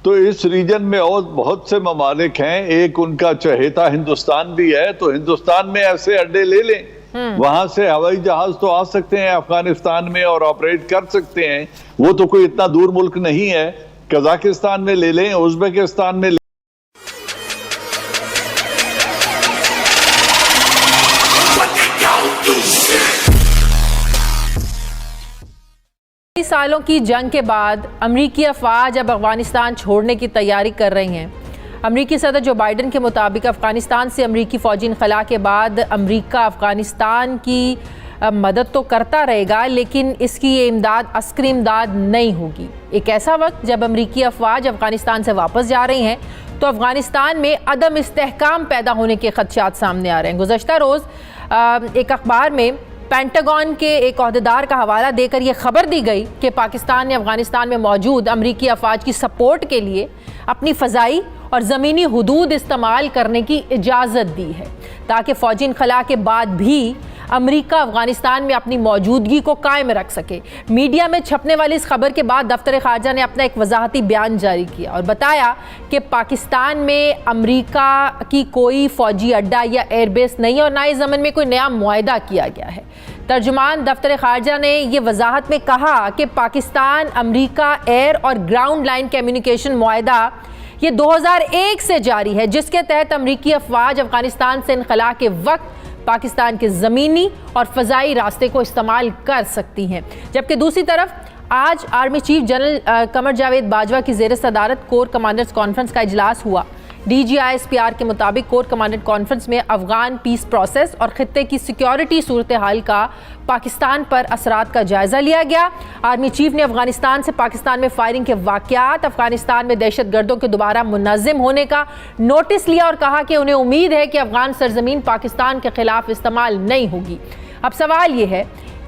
تو اس ریجن میں اور بہت سے ممالک ہیں، ایک ان کا چہیتا ہندوستان بھی ہے، تو ہندوستان میں ایسے اڈے لے لیں، وہاں سے ہوائی جہاز تو آ سکتے ہیں افغانستان میں اور آپریٹ کر سکتے ہیں، وہ تو کوئی اتنا دور ملک نہیں ہے، قزاقستان میں لے لیں، ازبکستان میں سالوں کی جنگ کے بعد امریکی افواج اب افغانستان چھوڑنے کی تیاری کر رہی ہیں۔ امریکی صدر جو بائیڈن کے مطابق افغانستان سے امریکی فوجی انخلا کے بعد امریکہ افغانستان کی مدد تو کرتا رہے گا، لیکن اس کی یہ امداد عسکری امداد نہیں ہوگی۔ ایک ایسا وقت جب امریکی افواج افغانستان سے واپس جا رہی ہیں تو افغانستان میں عدم استحکام پیدا ہونے کے خدشات سامنے آ رہے ہیں۔ گزشتہ روز ایک اخبار میں پینٹاگون کے ایک عہدیدار کا حوالہ دے کر یہ خبر دی گئی کہ پاکستان نے افغانستان میں موجود امریکی افواج کی سپورٹ کے لیے اپنی فضائی اور زمینی حدود استعمال کرنے کی اجازت دی ہے تاکہ فوجی انخلا کے بعد بھی امریکہ افغانستان میں اپنی موجودگی کو قائم رکھ سکے۔ میڈیا میں چھپنے والی اس خبر کے بعد دفتر خارجہ نے اپنا ایک وضاحتی بیان جاری کیا اور بتایا کہ پاکستان میں امریکہ کی کوئی فوجی اڈہ یا ایئر بیس نہیں اور نہ ہی ضمن میں کوئی نیا معاہدہ کیا گیا ہے۔ ترجمان دفتر خارجہ نے یہ وضاحت میں کہا کہ پاکستان امریکہ ایئر اور گراؤنڈ لائن کمیونیکیشن معاہدہ یہ 2001 سے جاری ہے، جس کے تحت امریکی افواج افغانستان سے انخلا کے وقت پاکستان کے زمینی اور فضائی راستے کو استعمال کر سکتی ہیں۔ جبکہ دوسری طرف آج army chief general Qamar Javed Bajwa کی زیر صدارت کور کمانڈرز کانفرنس کا اجلاس ہوا۔ D G I S P R کے مطابق کور کمانڈر کانفرنس میں افغان پیس پروسیس اور خطے کی سیکیورٹی صورتحال کا پاکستان پر اثرات کا جائزہ لیا گیا۔ آرمی چیف نے افغانستان سے پاکستان میں فائرنگ کے واقعات، افغانستان میں دہشت گردوں کے دوبارہ منظم ہونے کا نوٹس لیا اور کہا کہ انہیں امید ہے کہ افغان سرزمین پاکستان کے خلاف استعمال نہیں ہوگی۔ اب سوال یہ ہے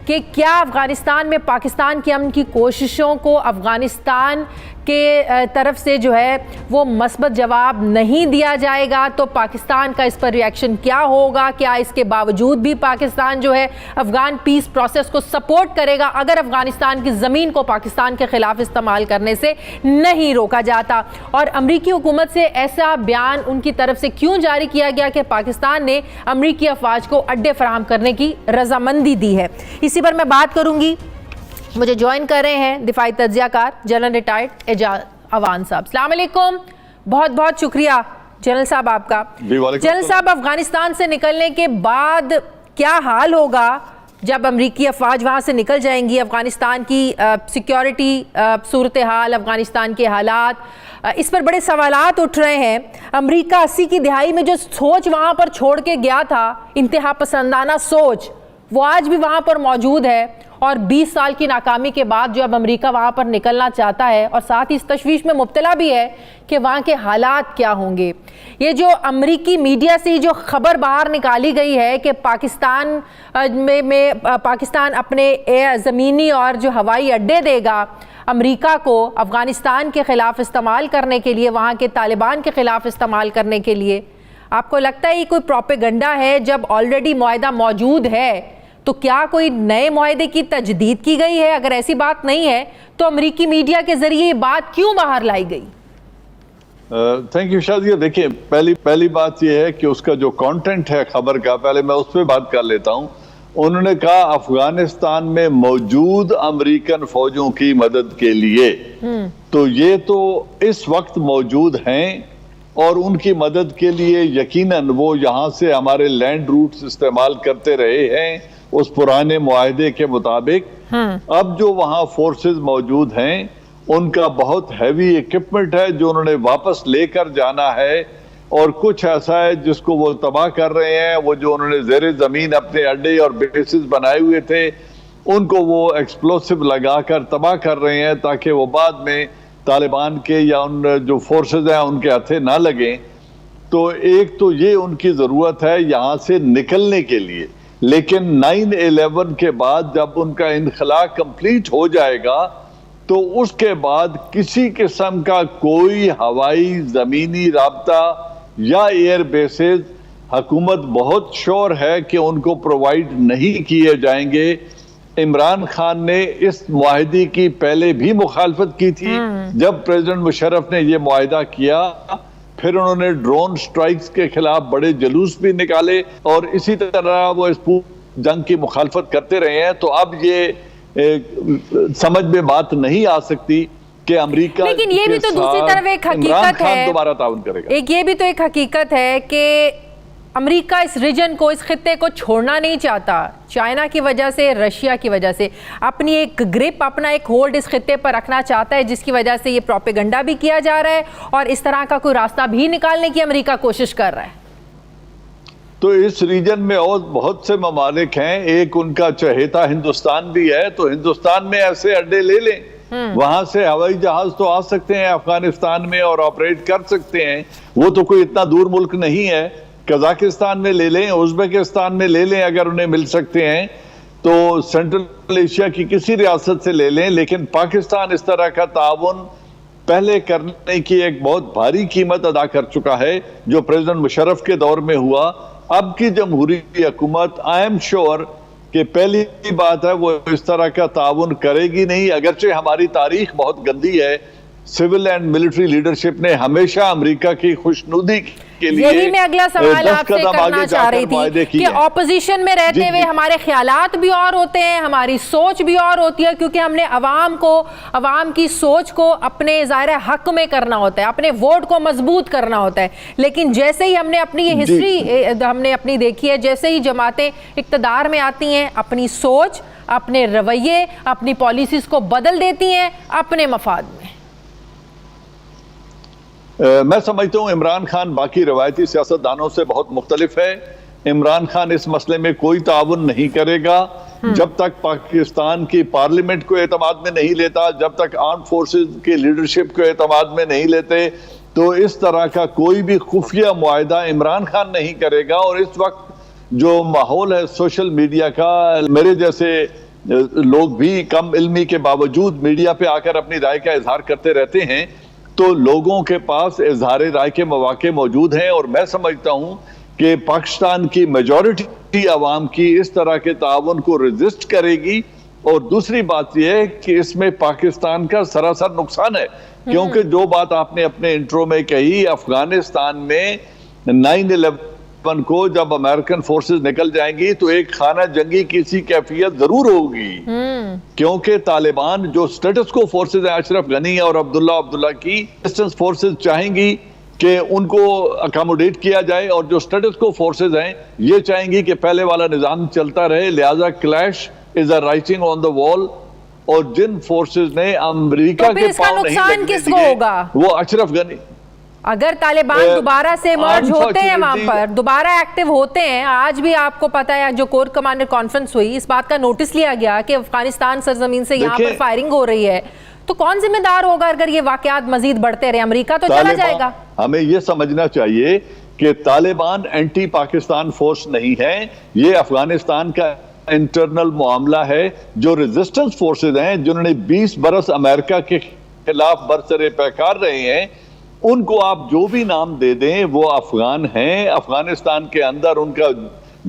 کہ کیا افغانستان میں پاکستان کی امن کی کوششوں کو افغانستان کے طرف سے جو ہے وہ مثبت جواب نہیں دیا جائے گا تو پاکستان کا اس پر ری ایکشن کیا ہوگا؟ کیا اس کے باوجود بھی پاکستان جو ہے افغان پیس پروسیس کو سپورٹ کرے گا اگر افغانستان کی زمین کو پاکستان کے خلاف استعمال کرنے سے نہیں روکا جاتا؟ اور امریکی حکومت سے ایسا بیان ان کی طرف سے کیوں جاری کیا گیا کہ پاکستان نے امریکی افواج کو اڈے فراہم کرنے کی رضامندی دی ہے؟ اسی پر میں بات کروں گی۔ مجھے جوائن کر رہے ہیں دفاعی تجزیہ کار جنرل ریٹائرڈ اعجاز اوان صاحب۔ السلام علیکم، بہت بہت شکریہ جنرل صاحب آپ کا۔ جنرل صاحب، افغانستان سے نکلنے کے بعد کیا حال ہوگا جب امریکی افواج وہاں سے نکل جائیں گی؟ افغانستان کی سیکیورٹی صورتحال، افغانستان کے حالات، اس پر بڑے سوالات اٹھ رہے ہیں۔ امریکہ 80 کی دہائی میں جو سوچ وہاں پر چھوڑ کے گیا تھا، انتہا پسندانہ سوچ، وہ آج بھی وہاں پر موجود ہے، اور 20 سال کی ناکامی کے بعد جو اب امریکہ وہاں پر نکلنا چاہتا ہے اور ساتھ ہی اس تشویش میں مبتلا بھی ہے کہ وہاں کے حالات کیا ہوں گے۔ یہ جو امریکی میڈیا سے جو خبر باہر نکالی گئی ہے کہ پاکستان میں پاکستان اپنے زمینی اور جو ہوائی اڈے دے گا امریکہ کو افغانستان کے خلاف استعمال کرنے کے لیے، وہاں کے طالبان کے خلاف استعمال کرنے کے لیے، آپ کو لگتا ہے یہ کوئی پروپیگنڈا ہے؟ جب آلریڈی معاہدہ موجود ہے تو کیا کوئی نئے معاہدے کی تجدید کی گئی ہے؟ اگر ایسی بات نہیں ہے تو امریکی میڈیا کے ذریعے یہ بات کیوں باہر لائی گئی؟ Thank you Shazia. دیکھیں، پہلی بات یہ ہے کہ اس کا جو کانٹینٹ ہے خبر کا، پہلے میں اس پہ بات کر لیتا ہوں۔ انہوں نے کہا افغانستان میں موجود امریکن فوجوں کی مدد کے لیے، تو یہ تو اس وقت موجود ہیں اور ان کی مدد کے لیے یقیناً وہ یہاں سے ہمارے لینڈ روٹس استعمال کرتے رہے ہیں اس پرانے معاہدے کے مطابق۔ اب جو وہاں فورسز موجود ہیں ان کا بہت ہیوی ایکوپمنٹ ہے جو انہوں نے واپس لے کر جانا ہے، اور کچھ ایسا ہے جس کو وہ تباہ کر رہے ہیں۔ وہ جو انہوں نے زیر زمین اپنے اڈے اور بیسز بنائے ہوئے تھے ان کو وہ ایکسپلوسیو لگا کر تباہ کر رہے ہیں تاکہ وہ بعد میں طالبان کے یا ان جو فورسز ہیں ان کے ہتھے نہ لگیں۔ تو ایک تو یہ ان کی ضرورت ہے یہاں سے نکلنے کے لیے، لیکن 9/11 کے بعد جب ان کا انخلا کمپلیٹ ہو جائے گا تو اس کے بعد کسی قسم کا کوئی ہوائی زمینی رابطہ یا ایئر بیسز حکومت بہت شور ہے کہ ان کو پرووائیڈ نہیں کیے جائیں گے۔ عمران خان نے اس معاہدے کی پہلے بھی مخالفت کی تھی جب پریزیڈنٹ مشرف نے یہ معاہدہ کیا، پھر انہوں نے ڈرون سٹرائکس کے خلاف بڑے جلوس بھی نکالے اور اسی طرح وہ اس جنگ کی مخالفت کرتے رہے ہیں. تو اب یہ سمجھ میں بات نہیں آ سکتی کہ امریکہ لیکن یہ بھی تو دوسری طرف ایک حقیقت ہے، دوبارہ تعاون کرے گا. یہ بھی تو ایک حقیقت ہے کہ امریکہ اس ریجن کو، اس خطے کو چھوڑنا نہیں چاہتا. چائنا کی وجہ سے، رشیا کی وجہ سے اپنی ایک گرپ، اپنا ایک ہولڈ اس خطے پر رکھنا چاہتا ہے، جس کی وجہ سے یہ پروپیگنڈا بھی کیا جا رہا ہے اور اس طرح کا کوئی راستہ بھی نکالنے کی امریکہ کوشش کر رہا ہے. تو اس ریجن میں اور بہت سے ممالک ہیں، ایک ان کا چہیتا ہندوستان بھی ہے، تو ہندوستان میں ایسے اڈے لے لیں، وہاں سے ہوائی جہاز تو آ سکتے ہیں افغانستان میں اور آپریٹ کر سکتے ہیں. وہ تو کوئی اتنا دور ملک نہیں ہے. قزاقستان میں لے لیں، ازبکستان میں لے لیں اگر انہیں مل سکتے ہیں، تو سینٹرل ایشیا کی کسی ریاست سے لے لیں. لیکن پاکستان اس طرح کا تعاون پہلے کرنے کی ایک بہت بھاری قیمت ادا کر چکا ہے جو پریزیڈنٹ مشرف کے دور میں ہوا. اب کی جمہوری حکومت آئی ایم شور کہ پہلی بات ہے وہ اس طرح کا تعاون کرے گی نہیں. اگرچہ ہماری تاریخ بہت گندی ہے، سول اینڈ ملٹری لیڈرشپ نے ہمیشہ امریکہ کی خوشنودی کے لیے یہی میں اگلا سوال آپ سے کرنا چاہ رہی تھی کہ اپوزیشن میں رہتے ہوئے ہمارے خیالات بھی اور ہوتے ہیں، ہماری سوچ بھی اور ہوتی ہے، کیونکہ ہم نے عوام کی سوچ کو اپنے ظاہر حق میں کرنا ہوتا ہے، اپنے ووٹ کو مضبوط کرنا ہوتا ہے. لیکن جیسے ہی ہم نے اپنی یہ ہسٹری ہم نے اپنی دیکھی ہے، جیسے ہی جماعتیں اقتدار میں آتی ہیں، اپنی سوچ، اپنے رویے، اپنی پالیسیز کو بدل دیتی ہیں اپنے مفاد میں. میں سمجھتا ہوں عمران خان باقی روایتی سیاستدانوں سے بہت مختلف ہے. عمران خان اس مسئلے میں کوئی تعاون نہیں کرے گا جب تک پاکستان کی پارلیمنٹ کو اعتماد میں نہیں لیتا، جب تک آرم فورسز کی لیڈرشپ کو اعتماد میں نہیں لیتے. تو اس طرح کا کوئی بھی خفیہ معاہدہ عمران خان نہیں کرے گا. اور اس وقت جو ماحول ہے سوشل میڈیا کا، میرے جیسے لوگ بھی کم علمی کے باوجود میڈیا پہ آ کر اپنی رائے کا اظہار کرتے رہتے ہیں، تو لوگوں کے پاس اظہار رائے کے مواقع موجود ہیں. اور میں سمجھتا ہوں کہ پاکستان کی میجورٹی عوام کی اس طرح کے تعاون کو ریزسٹ کرے گی. اور دوسری بات یہ ہے کہ اس میں پاکستان کا سراسر نقصان ہے، کیونکہ جو بات آپ نے اپنے انٹرو میں کہی، افغانستان میں 9/11 کو جب امریکن فورسز نکل جائیں گی تو ایک خانہ جنگی کی سی کیفیت ضرور ہوگی، کیونکہ طالبان جو سٹیٹس کو فورسز ہیں، اشرف غنی اور عبداللہ کی ریزسٹنس فورسز چاہیں گی کہ ان کو اکاموڈیٹ کیا جائے، اور جو سٹیٹس کو فورسز ہیں یہ چاہیں گی کہ پہلے والا نظام چلتا رہے. لہذا clash is a writing on دا وال. اور جن فورسز نے امریکہ کے پاؤں نہیں لگنے دیے وہ اشرف غنی، اگر طالبان دوبارہ سے مرج ہوتے ہیں، وہاں پر دوبارہ ایکٹیو ہوتے ہیں، آج بھی آپ کو پتا ہے جو کور کمانڈر کانفرنس ہوئی، اس بات کا نوٹس لیا گیا کہ افغانستان سرزمین سے یہاں پر فائرنگ ہو رہی ہے، تو کون ذمہ دار ہوگا اگر یہ واقعات مزید بڑھتے رہے؟ امریکہ تو چلا جائے گا. ہمیں یہ سمجھنا چاہیے کہ طالبان اینٹی پاکستان فورس نہیں ہے، یہ افغانستان کا انٹرنل معاملہ ہے. جو ریزسٹنس فورسز ہیں جنہوں نے 20 برس امریکہ کے خلاف برسر پیکار رہے ہیں، ان کو آپ جو بھی نام دے دیں وہ افغان ہیں. افغانستان کے اندر ان کا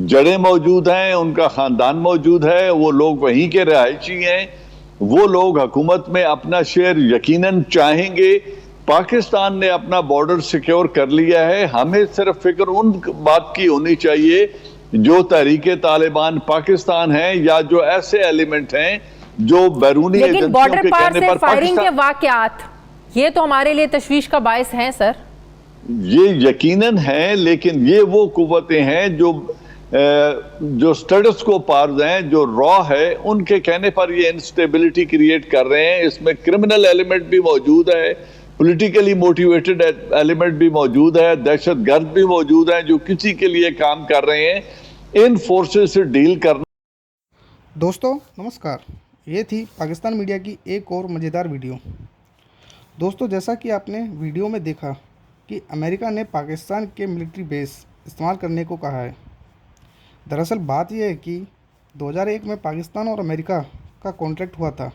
جڑیں موجود ہیں، ان کا خاندان موجود ہے، وہ لوگ وہیں کے رہائشی ہیں. وہ لوگ حکومت میں اپنا شیئر یقیناً چاہیں گے. پاکستان نے اپنا بارڈر سیکیور کر لیا ہے. ہمیں صرف فکر ان بات کی ہونی چاہیے جو تحریک طالبان پاکستان ہیں یا جو ایسے ایلیمنٹ ہیں جو بیرونی لیکن بارڈر پار سے فائرنگ کے واقعات یہ تو ہمارے لیے تشویش کا باعث ہیں سر. یہ یقیناً ہیں، لیکن یہ وہ قوتیں ہیں جو سٹیٹس کو پارز ہیں، جو را ہے، ان کے کہنے پر یہ انسٹیبلٹی کریٹ کر رہے ہیں. اس میں کرمنل ایلیمنٹ بھی موجود ہے، پولیٹیکلی موٹیویٹڈ ایلیمنٹ بھی موجود ہے، دہشت گرد بھی موجود ہیں جو کسی کے لیے کام کر رہے ہیں. ان فورسز سے ڈیل کرنا. دوستو نمسکار، یہ تھی پاکستان میڈیا کی ایک اور مزیدار ویڈیو. دوستو جیسا کہ آپ نے ویڈیو میں دیکھا کہ امریکہ نے پاکستان کے ملٹری بیس استعمال کرنے کو کہا ہے. دراصل بات یہ ہے کہ 2001 میں پاکستان اور امریکہ کا کانٹریکٹ ہوا تھا،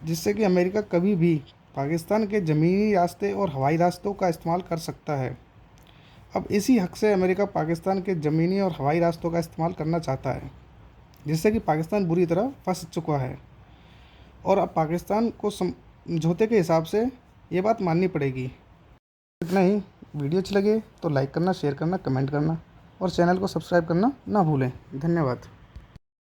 جس سے کہ امریکہ کبھی بھی پاکستان کے زمینی راستے اور ہوائی راستوں کا استعمال کر سکتا ہے. اب اسی حق سے امریکہ پاکستان کے زمینی اور ہوائی راستوں کا استعمال کرنا چاہتا ہے. جس سے کہ پاکستان بری طرح پھنس چکا ہے اور اب پاکستان کو سمجھوتے کے حساب سے یہ بات ماننی پڑے گی۔ اتنا ہی، ویڈیو اچھی لگے تو لائک کرنا، شیئر کرنا، کمنٹ کرنا اور چینل کو سبسکرائب کرنا نہ بھولیں۔ دھنیہ واد۔